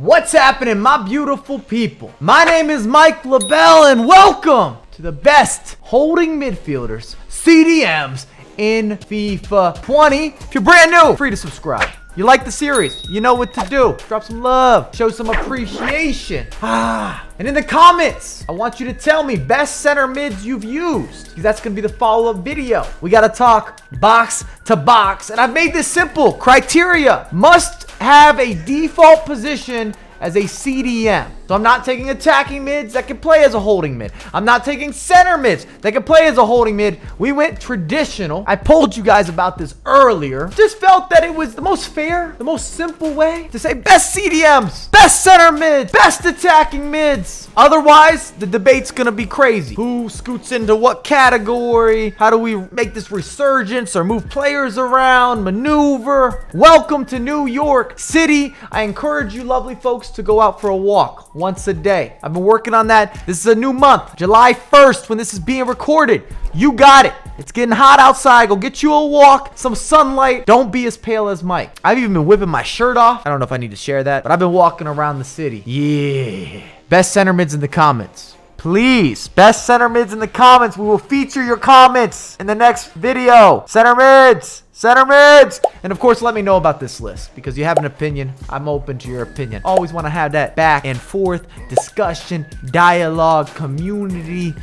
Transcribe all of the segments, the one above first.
What's happening, my beautiful people? My name is Mike LaBelle, and welcome to the best holding midfielders, CDMs, in FIFA 20. If you're brand new, free to subscribe. You like the series, you know what to do. Drop some love, show some appreciation. And in the comments, I want you to tell me best center mids you've used, because that's gonna be the follow-up video. We gotta talk box to box, and I've made this simple. Criteria: must have a default position as a CDM. So I'm not taking attacking mids that can play as a holding mid. I'm not taking center mids that can play as a holding mid. We went traditional. I told you guys about this earlier. Just felt that it was the most fair, the most simple way to say best CDMs, best center mids, best attacking mids. Otherwise, the debate's gonna be crazy. Who scoots into what category? How do we make this resurgence or move players around, maneuver? Welcome to New York City. I encourage you lovely folks to go out for a walk once a day. I've been working on that. This is a new month, July 1st, when this is being recorded. You got it. It's getting hot outside. Go get you a walk, some sunlight. Don't be as pale as Mike. I've even been whipping my shirt off. I don't know if I need to share that, but I've been walking around the city. Yeah. Best center mids in the comments. Please, best center mids in the comments. We will feature your comments in the next video. Center mids. Center mids. And of course, let me know about this list, because you have an opinion. I'm open to your opinion. Always want to have that back and forth discussion, dialogue, community.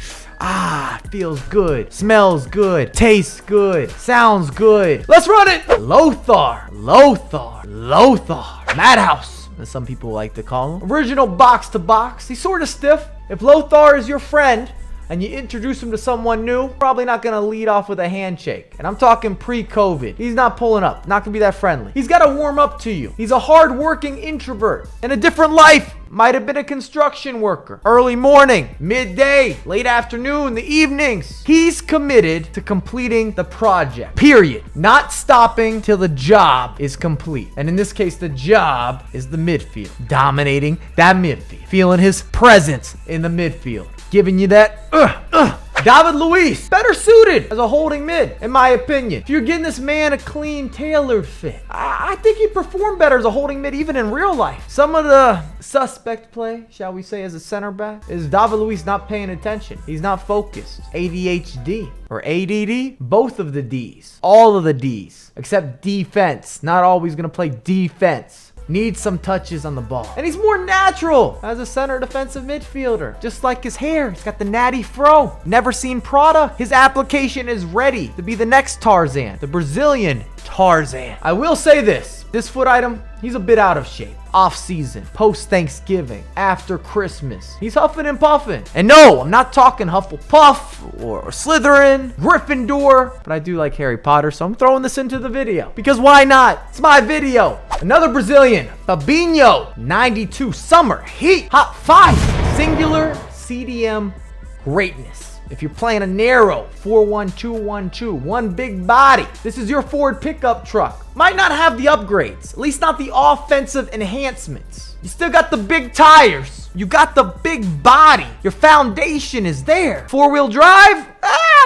Feels good, smells good, tastes good, sounds good. Let's run it. Lothar, Madhouse, as some people like to call him. Original box to box. He's sort of stiff. If Lothar is your friend and you introduce him to someone new, probably not gonna lead off with a handshake. And I'm talking pre-COVID. He's not pulling up, not gonna be that friendly. He's gotta warm up to you. He's a hard-working introvert. In a different life, might have been a construction worker. Early morning, midday, late afternoon, the evenings. He's committed to completing the project, period. Not stopping till the job is complete. And in this case, the job is the midfield. Dominating that midfield. Feeling his presence in the midfield. Giving you that, David Luiz, better suited as a holding mid, in my opinion. If you're getting this man a clean, tailored fit, I think he'd perform better as a holding mid even in real life. Some of the suspect play, shall we say, as a center back, is David Luiz not paying attention. He's not focused. ADHD or ADD, both of the Ds. All of the Ds, except defense. Not always gonna play defense. Needs some touches on the ball. And he's more natural as a center defensive midfielder. Just like his hair. He's got the natty fro. Never seen product. His application is ready to be the next Tarzan. The Brazilian Tarzan. I will say this. This foot item, he's a bit out of shape. Off season, post Thanksgiving, after Christmas. He's huffing and puffing. And no, I'm not talking Hufflepuff or Slytherin, Gryffindor, but I do like Harry Potter, so I'm throwing this into the video. Because why not? It's my video. Another Brazilian, Fabinho, 92 summer heat, hot 5, singular CDM greatness. If you're playing a narrow 4-1-2-1-2, one big body, this is your Ford pickup truck. Might not have the upgrades, at least not the offensive enhancements. You still got the big tires. You got the big body. Your foundation is there. Four-wheel drive?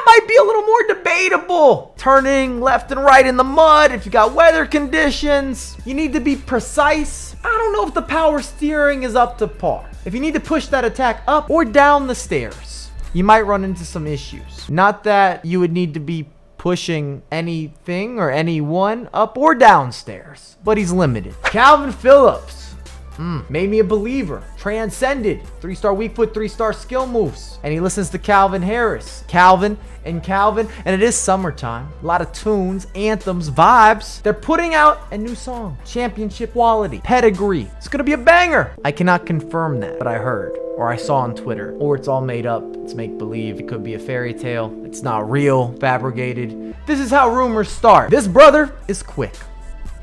Might be a little more debatable. Turning left and right in the mud, if you got weather conditions. You need to be precise. I don't know if the power steering is up to par. If you need to push that attack up or down the stairs, you might run into some issues. Not that you would need to be pushing anything or anyone up or downstairs, but he's limited. Calvin Phillips. Made me a believer. Transcended. 3-star weak foot, 3-star skill moves. And he listens to Calvin Harris. Calvin, and it is summertime. A lot of tunes, anthems, vibes. They're putting out a new song. Championship quality. Pedigree. It's gonna be a banger. I cannot confirm that, but I heard, or I saw on Twitter, or it's all made up. It's make-believe. It could be a fairy tale. It's not real, fabricated. This is how rumors start. This brother is quick.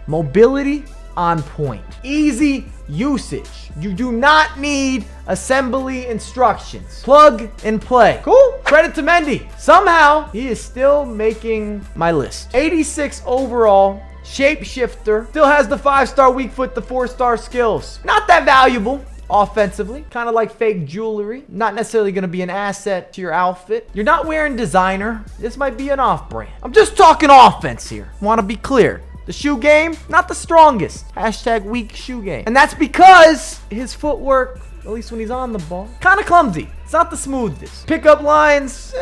Mobility on point. Easy usage. You do not need assembly instructions. Plug and play. Cool. Credit to Mendy. Somehow, he is still making my list. 86 overall. Shapeshifter. Still has the 5-star weak foot, the 4-star skills. Not that valuable offensively. Kind of like fake jewelry. Not necessarily going to be an asset to your outfit. You're not wearing designer. This might be an off-brand. I'm just talking offense here. Want to be clear. The shoe game, not the strongest. Hashtag weak shoe game. And that's because his footwork, at least when he's on the ball, kind of clumsy. It's not the smoothest. Pickup lines,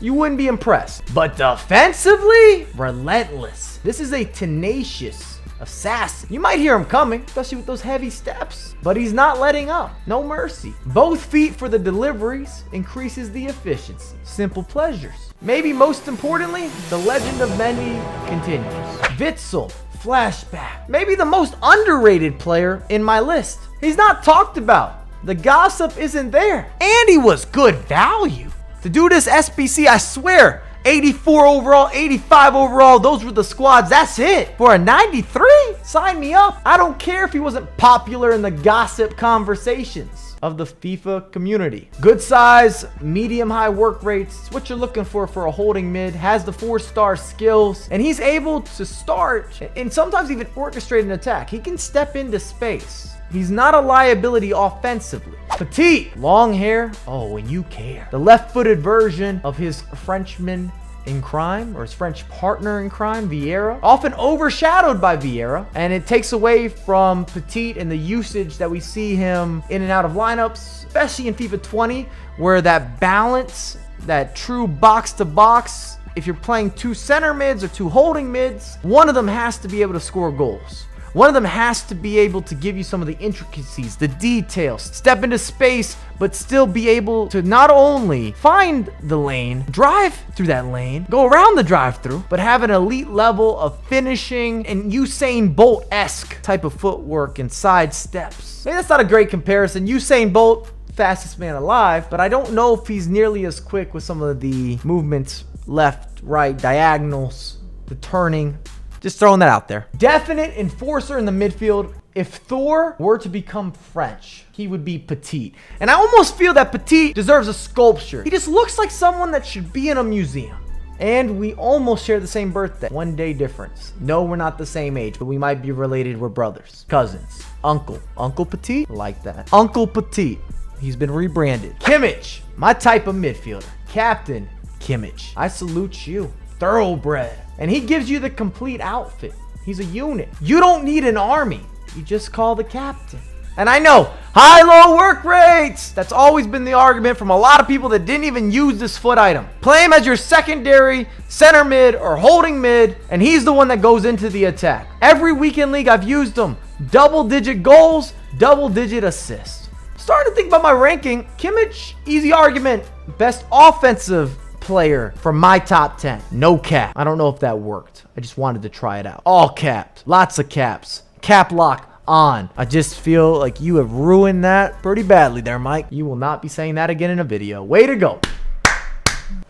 you wouldn't be impressed. But defensively, relentless. This is a tenacious assassin. You might hear him coming, especially with those heavy steps, but he's not letting up. No mercy. Both feet for the deliveries increases the efficiency. Simple pleasures. Maybe most importantly, the legend of Mendy continues. Witsel, flashback. Maybe the most underrated player in my list. He's not talked about. The gossip isn't there. And he was good value. To do this SBC, I swear, 84 overall, 85 overall, those were the squads. That's it. For a 93? Sign me up. I don't care if he wasn't popular in the gossip conversations of the FIFA community. Good size, medium-high work rates. It's what you're looking for a holding mid. Has the 4-star skills, and he's able to start and sometimes even orchestrate an attack. He can step into space. He's not a liability offensively. Petite, long hair, oh, and you care. The left-footed version of his Frenchman in crime, or his French partner in crime, Vieira. Often overshadowed by Vieira, and it takes away from Petite and the usage that we see him in and out of lineups, especially in FIFA 20, where that balance, that true box-to-box, if you're playing two center mids or two holding mids, one of them has to be able to score goals. One of them has to be able to give you some of the intricacies, the details, step into space, but still be able to not only find the lane, drive through that lane, go around the drive-through, but have an elite level of finishing and Usain Bolt-esque type of footwork and side steps. Maybe that's not a great comparison. Usain Bolt, fastest man alive, but I don't know if he's nearly as quick with some of the movements, left, right, diagonals, the turning. Just throwing that out there. Definite enforcer in the midfield. If Thor were to become French, he would be Petite. And I almost feel that Petite deserves a sculpture. He just looks like someone that should be in a museum. And we almost share the same birthday. 1 day difference. No, we're not the same age, but we might be related. We're brothers. Cousins. Uncle. Uncle Petite? Like that. Uncle Petite. He's been rebranded. Kimmich. My type of midfielder. Captain Kimmich. I salute you. Thoroughbred. And he gives you the complete outfit. He's a unit. You don't need an army. You just call the captain. And I know, high-low work rates. That's always been the argument from a lot of people that didn't even use this foot item. Play him as your secondary, center mid, or holding mid, and he's the one that goes into the attack. Every weekend league I've used him. Double-digit goals, double-digit assists. Starting to think about my ranking. Kimmich, easy argument. Best offensive player from my top 10. No cap. I don't know if that worked. I just wanted to try it out. All capped. Lots of caps. Cap lock on. I just feel like you have ruined that pretty badly there, Mike. You will not be saying that again in a video. Way to go.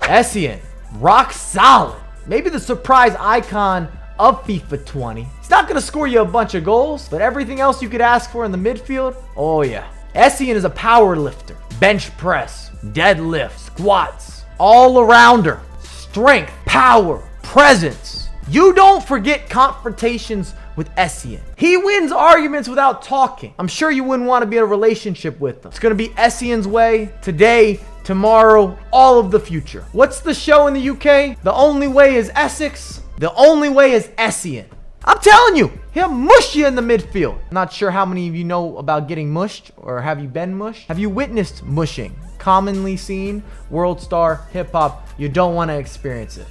Essien. Rock solid. Maybe the surprise icon of FIFA 20. He's not going to score you a bunch of goals, but everything else you could ask for in the midfield, oh yeah. Essien is a power lifter. Bench press. Deadlift. Squats. All-arounder, strength, power, presence. You don't forget confrontations with Essien. He wins arguments without talking. I'm sure you wouldn't want to be in a relationship with him. It's going to be Essien's way, today, tomorrow, all of the future. What's the show in the UK? The only way is Essex. The only way is Essien. I'm telling you, he'll mush you in the midfield. I'm not sure how many of you know about getting mushed, or have you been mushed? Have you witnessed mushing? Commonly seen, world star, hip hop. You don't want to experience it.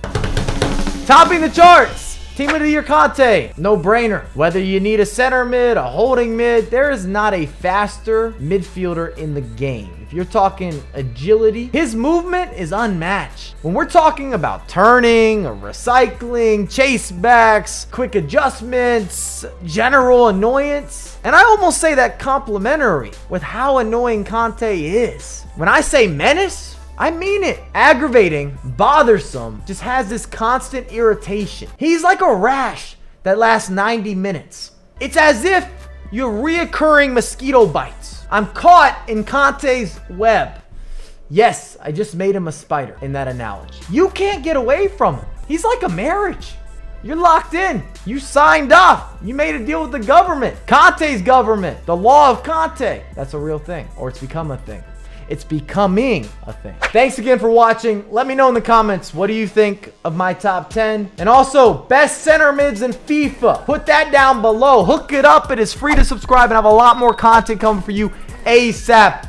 Topping the charts, Team of the Year Conte. No brainer. Whether you need a center mid, a holding mid, there is not a faster midfielder in the game. If you're talking agility, his movement is unmatched. When we're talking about turning, or recycling, chase backs, quick adjustments, general annoyance, and I almost say that complimentary with how annoying Conte is. When I say menace, I mean it. Aggravating, bothersome, just has this constant irritation. He's like a rash that lasts 90 minutes. It's as if you're reoccurring mosquito bites. I'm caught in Conte's web. Yes, I just made him a spider in that analogy. You can't get away from him. He's like a marriage. You're locked in. You signed off. You made a deal with the government. Conte's government. The law of Conte. That's a real thing, or it's become a thing. It's becoming a thing. Thanks again for watching. Let me know in the comments, what do you think of my top 10? And also, best center mids in FIFA. Put that down below. Hook it up. It is free to subscribe and I have a lot more content coming for you ASAP.